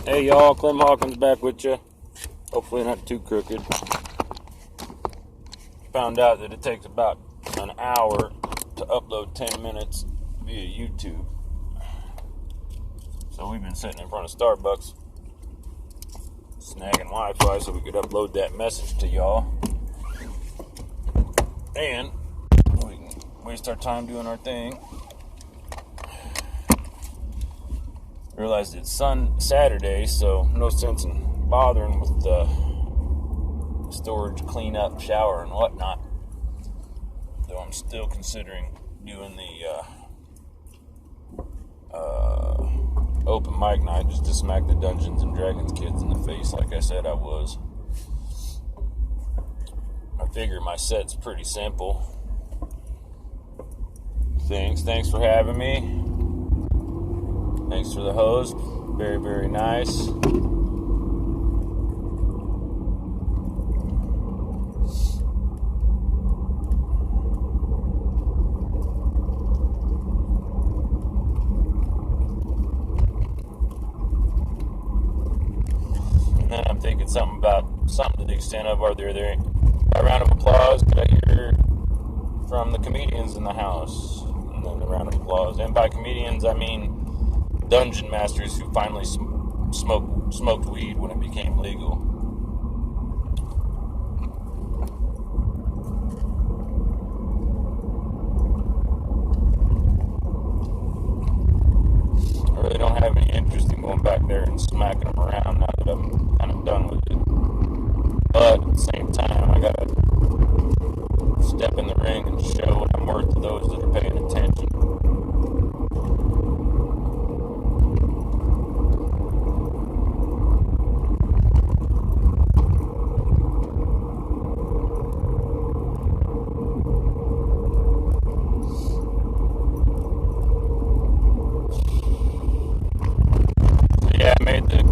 Hey y'all, Clem Hawkins back with you. Hopefully not too crooked. Found out that it takes about an hour to upload 10 minutes via YouTube. So we've been sitting in front of Starbucks, snagging Wi-Fi so we could upload that message to y'all. And we can waste our time doing our thing. Realized it's Saturday, so no sense in bothering with the storage, cleanup, shower, and whatnot. Though I'm still considering doing the open mic night just to smack the Dungeons and Dragons kids in the face like I said I was. I figure my set's pretty simple. Thanks for having me. Thanks for the host. Very, very nice. And then I'm thinking something to the extent of, are there a round of applause? Could I hear from the comedians in the house? And then a round of applause. And by comedians, I mean dungeon masters who finally smoked weed when it became legal. I really don't have any interest in going back there and smacking them around now that I'm kind of done with it. But at the same time, I gotta step in the ring and show what I'm worth to those that are paying attention.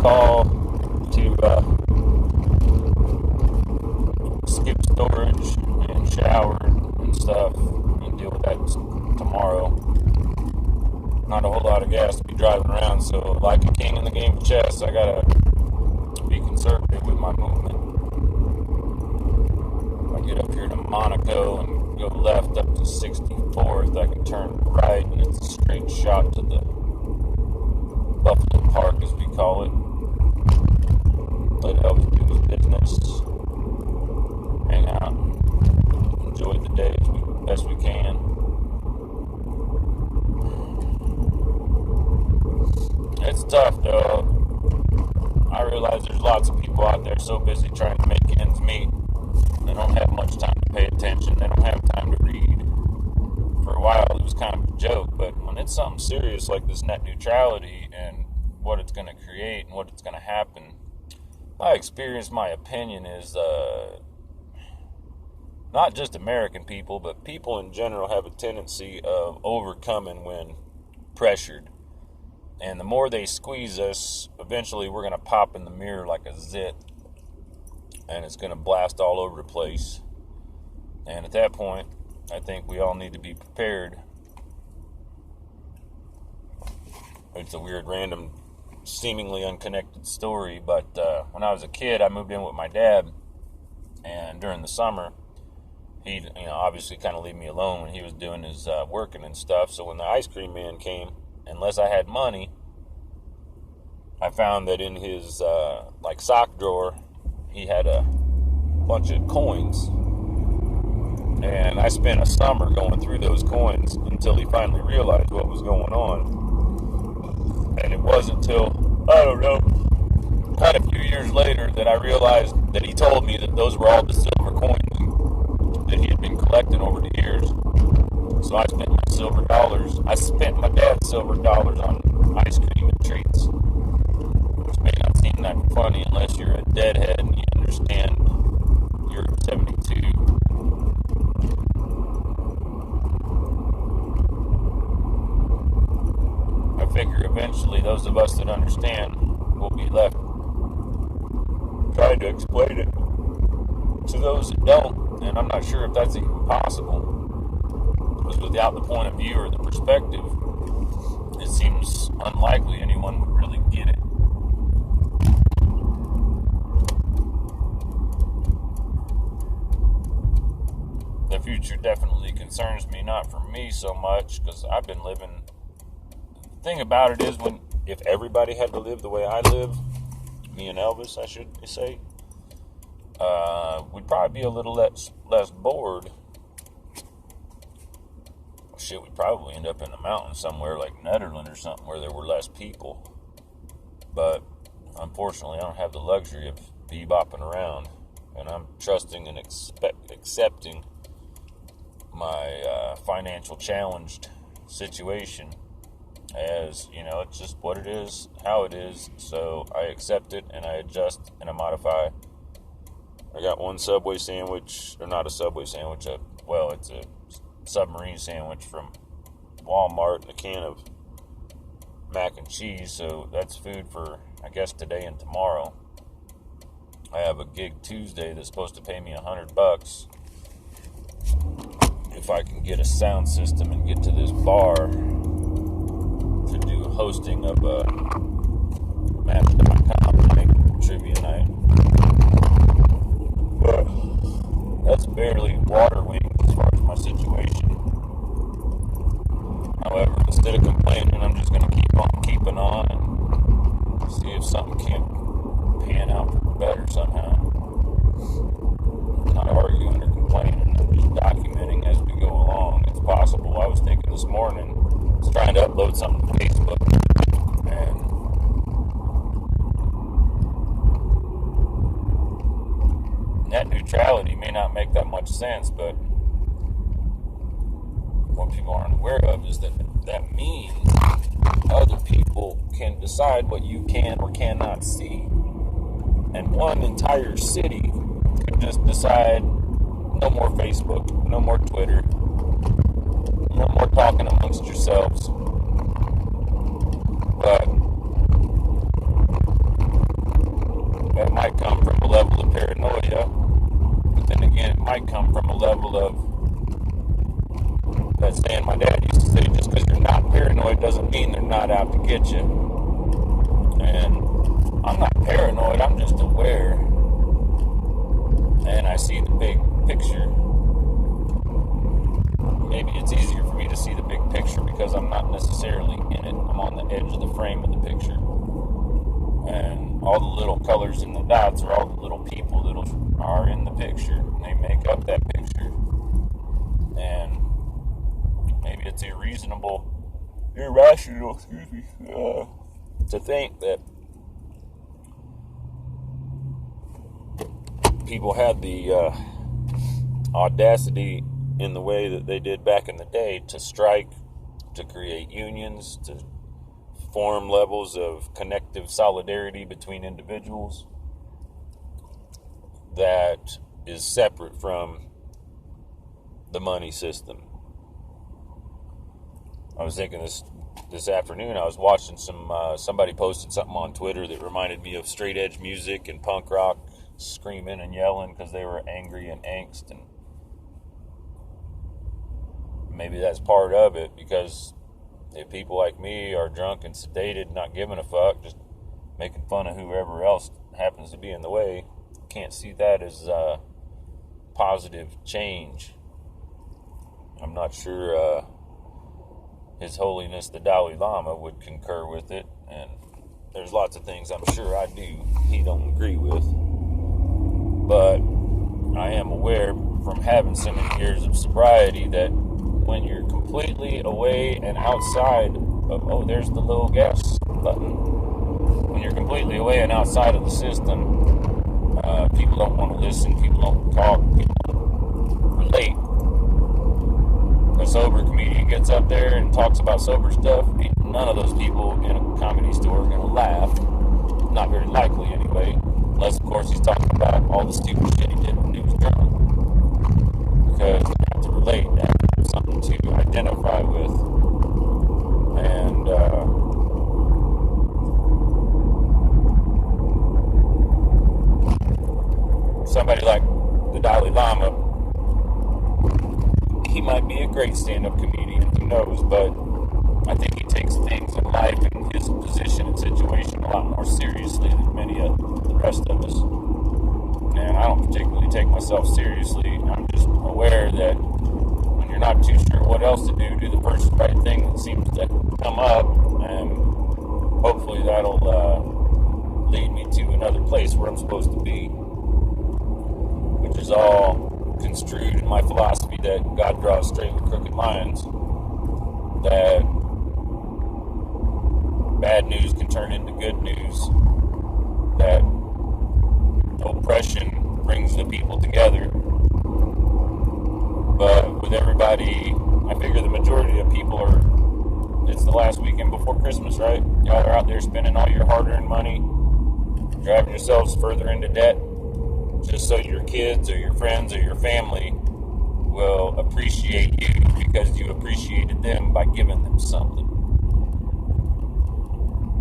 Call to skip storage and shower and stuff and deal with that tomorrow. Not a whole lot of gas to be driving around, so like a king in the game of chess, I gotta be conservative with my movement. If I get up here to Monaco and go left up to 64th, I can turn right and it's a straight shot to the Buffalo Park, as we call it. Let Elvis do his business, hang out, enjoy the day as best we can. It's tough though. I realize there's lots of people out there so busy trying to make ends meet. They don't have much time to pay attention. They don't have time to read. For a while it was kind of a joke, but when it's something serious like this net neutrality and what it's going to create and what it's going to happen, my experience, my opinion is not just American people, but people in general have a tendency of overcoming when pressured. And the more they squeeze us, eventually we're going to pop in the mirror like a zit. And it's going to blast all over the place. And at that point, I think we all need to be prepared. It's a weird, random, seemingly unconnected story, but when I was a kid, I moved in with my dad, and during the summer, he'd obviously kind of leave me alone when he was doing his working and stuff. So when the ice cream man came, unless I had money, I found that in his sock drawer, he had a bunch of coins, and I spent a summer going through those coins until he finally realized what was going on. And it wasn't until, I don't know, quite a few years later that I realized that he told me that those were all the silver coins that he had been collecting over the years. So I spent my dad's silver dollars on ice cream and treats. Which may not seem that funny unless you're a deadhead and you understand you're 72. I figure eventually those of us that understand will be left trying to explain it to those that don't, and I'm not sure if that's even possible, because without the point of view or the perspective, it seems unlikely anyone would really get it. future definitely concerns me, not for me so much, because I've been living. The thing about it is, if everybody had to live the way I live, me and Elvis, I should say, we'd probably be a little less bored. Shit, we'd probably end up in the mountains somewhere like Netherlands or something where there were less people. But unfortunately, I don't have the luxury of bebopping around, and I'm trusting and accepting my financial challenged situation as, it's just what it is, how it is. So I accept it and I adjust and I modify. I got one Subway sandwich, or not a Subway sandwich, it's a submarine sandwich from Walmart and a can of mac and cheese. So that's food for, I guess, today and tomorrow. I have a gig Tuesday that's supposed to pay me $100 if I can get a sound system and get to this bar to do hosting of a Match.com trivia night. But that's barely water wings as far as my situation. However, instead of complaining, I'm just going to keep on keeping on and see if something can't pan out for better somehow. I'm not arguing or complaining, I'm just documenting as we go along. It's possible. I was thinking this morning, I was trying to upload something to Facebook, and net neutrality may not make that much sense, but what people aren't aware of is that means other people can decide what you can or cannot see. And one entire city could just decide no more Facebook, no more Twitter, no more talking amongst yourselves. But that might come from a level of paranoia. But then again, it might come from a level of that saying my dad used to say, just because you're not paranoid doesn't mean they're not out to get you. And I'm not paranoid, I'm just aware. And I see the big picture. Maybe it's easier for me to see the big picture because I'm not necessarily in it. I'm on the edge of the frame of the picture. And all the little colors in the dots are all the little people that are in the picture. And they make up that picture. And maybe it's irrational, to think that people had the audacity in the way that they did back in the day to strike, to create unions, to form levels of connective solidarity between individuals that is separate from the money system. I was thinking this afternoon, I was watching somebody posted something on Twitter that reminded me of straight edge music and punk rock, screaming and yelling because they were angry and angst, and maybe that's part of it, because if people like me are drunk and sedated, not giving a fuck, just making fun of whoever else happens to be in the way, can't see that as positive change. I'm not sure His Holiness the Dalai Lama would concur with it, and there's lots of things I'm sure I do he don't agree with. But I am aware from having so many years of sobriety that when you're completely away and outside of, there's the little gas button. When you're completely away and outside of the system, people don't want to listen, people don't talk, people don't relate. A sober comedian gets up there and talks about sober stuff, none of those people in a comedy store are going to laugh. Not very likely anyway. Unless, of course, he's talking about all the stupid shit he did when he was drunk. Because they have to relate, they have to have something to identify with. And, somebody like the Dalai Lama, he might be a great stand-up comedian, who knows, but I think he takes things in life and his position and situation a lot more seriously than many of the rest of us. And I don't particularly take myself seriously. I'm just aware that not too sure what else to do the first right thing that seems to come up, and hopefully that'll lead me to another place where I'm supposed to be, which is all construed in my philosophy that God draws straight with crooked lines, that bad news can turn into good news, that oppression brings the people together. But with everybody, I figure the majority of people it's the last weekend before Christmas, right? Y'all are out there spending all your hard-earned money, driving yourselves further into debt, just so your kids or your friends or your family will appreciate you because you appreciated them by giving them something.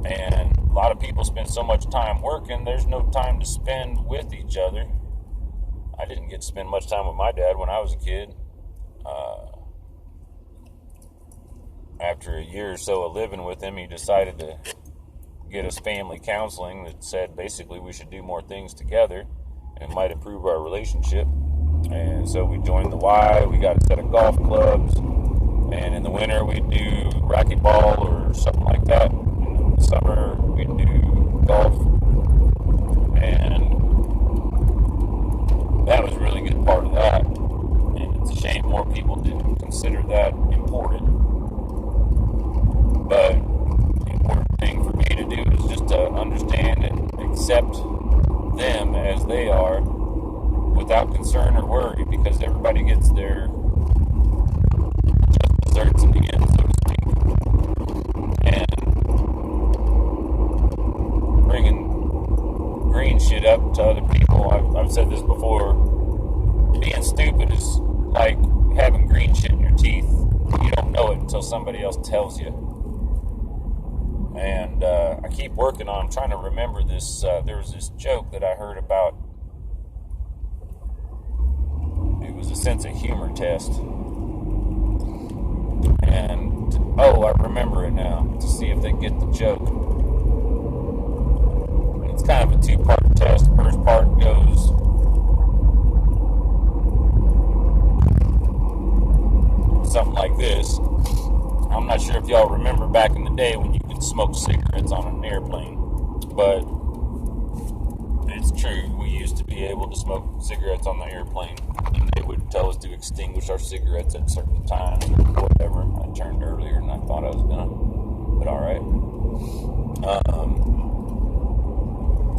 And a lot of people spend so much time working, there's no time to spend with each other. I didn't get to spend much time with my dad when I was a kid. After a year or so of living with him, he decided to get us family counseling that said basically we should do more things together and might improve our relationship. And so we joined the Y. We got a set of golf clubs, and in the winter we'd do racquetball or something like that. In the summer we'd do golf, and that was a really good part of that. And it's a shame more people didn't consider that important. But the important thing for me to do is just to understand and accept them as they are without concern or worry, because everybody gets their just desserts in the end, so to speak. And bringing green shit up to other people, I've said this before, being stupid is like having green shit in your teeth. You don't know it until somebody else tells you. And I keep working on trying to remember this. There was this joke that I heard about. It was a sense of humor test. And, I remember it now, to see if they get the joke. And it's kind of a two-part test. The first part goes, something like this. I'm not sure if y'all remember back in the day when you could smoke cigarettes on an airplane, but it's true. We used to be able to smoke cigarettes on the airplane, and they would tell us to extinguish our cigarettes at certain times or whatever. I turned earlier than I thought I was gonna, but all right.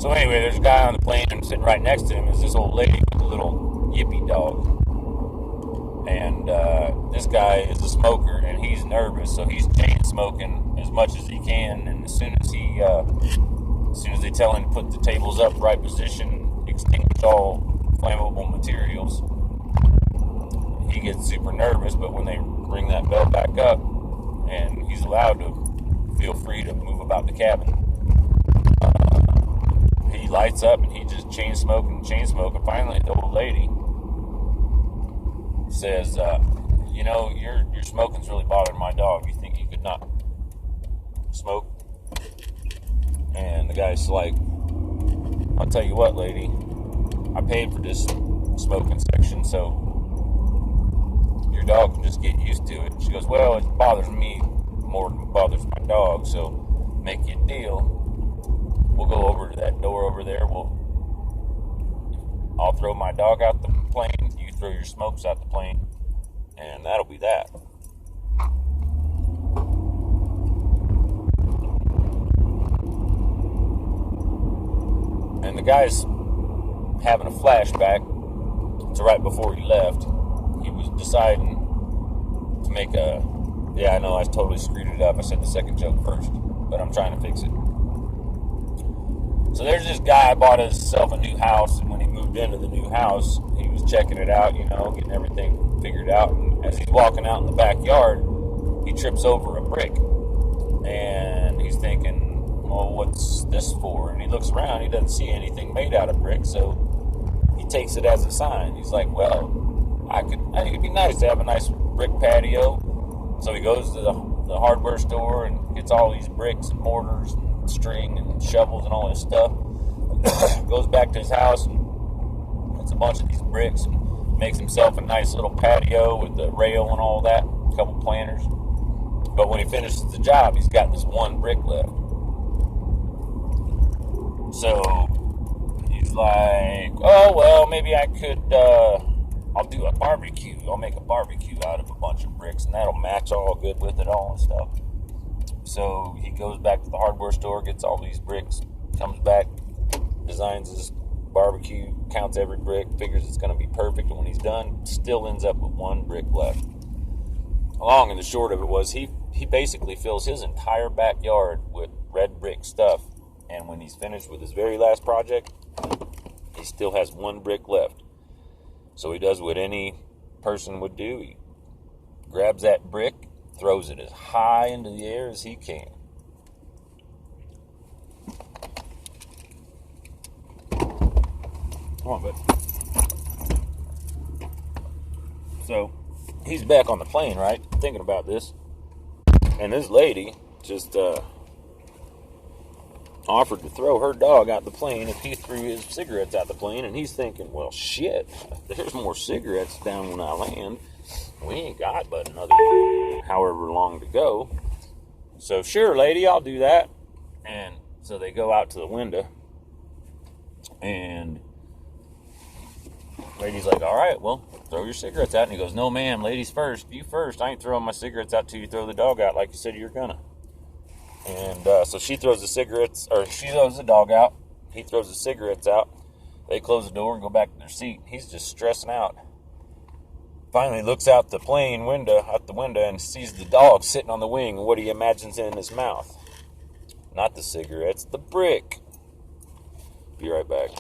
So anyway, there's a guy on the plane, and sitting right next to him is this old lady with a little yippy dog. And this guy is a smoker, and he's nervous, so he's chain smoking as much as he can. And as soon as they tell him to put the tables up, right position, extinguish all flammable materials, he gets super nervous. But when they bring that bell back up, and he's allowed to feel free to move about the cabin, he lights up, and he just chain smoking. Finally, the old lady says, your smoking's really bothering my dog. You think you could not smoke? And the guy's like, I'll tell you what, lady, I paid for this smoking section, so your dog can just get used to it. She goes, well, it bothers me more than it bothers my dog, so make you a deal. We'll go over to that door over there. I'll throw my dog out the plane, you throw your smokes out the plane, and that'll be that. And the guy's having a flashback to right before he left. He was deciding to make I know I totally screwed it up. I said the second joke first, but I'm trying to fix it. So there's this guy bought himself a new house, and when he moved into the new house, he was checking it out, getting everything figured out. And as he's walking out in the backyard, he trips over a brick, and he's thinking, well, what's this for? And he looks around, he doesn't see anything made out of brick, so he takes it as a sign. He's like, well, I think it'd be nice to have a nice brick patio. So he goes to the hardware store and gets all these bricks and mortars and string and shovels and all this stuff. Goes back to his house and puts a bunch of these bricks and makes himself a nice little patio with the rail and all that, a couple planters. But when he finishes the job, he's got this one brick left. So he's like, oh, well, maybe I could, I'll do a barbecue. I'll make a barbecue out of a bunch of bricks, and that'll match all good with it all and stuff. So he goes back to the hardware store, gets all these bricks, comes back, designs his barbecue, counts every brick, figures it's going to be perfect, and when he's done, still ends up with one brick left. Long and the short of it was he basically fills his entire backyard with red brick stuff, and when he's finished with his very last project, he still has one brick left. So he does what any person would do. He grabs that brick, throws it as high into the air as he can. Come on, bud. So he's back on the plane, right? Thinking about this. And this lady just offered to throw her dog out the plane if he threw his cigarettes out the plane. And he's thinking, well, shit, there's more cigarettes down when I land. We ain't got but another however long to go. So, sure, lady, I'll do that. And so they go out to the window. And lady's like, all right, well, throw your cigarettes out. And he goes, no, ma'am, ladies first. You first. I ain't throwing my cigarettes out till you throw the dog out like you said you were gonna. And so she throws the cigarettes, or she throws the dog out. He throws the cigarettes out. They close the door and go back to their seat. He's just stressing out. Finally looks out the window, and sees the dog sitting on the wing. What he imagines in his mouth. Not the cigarettes, the brick. Be right back.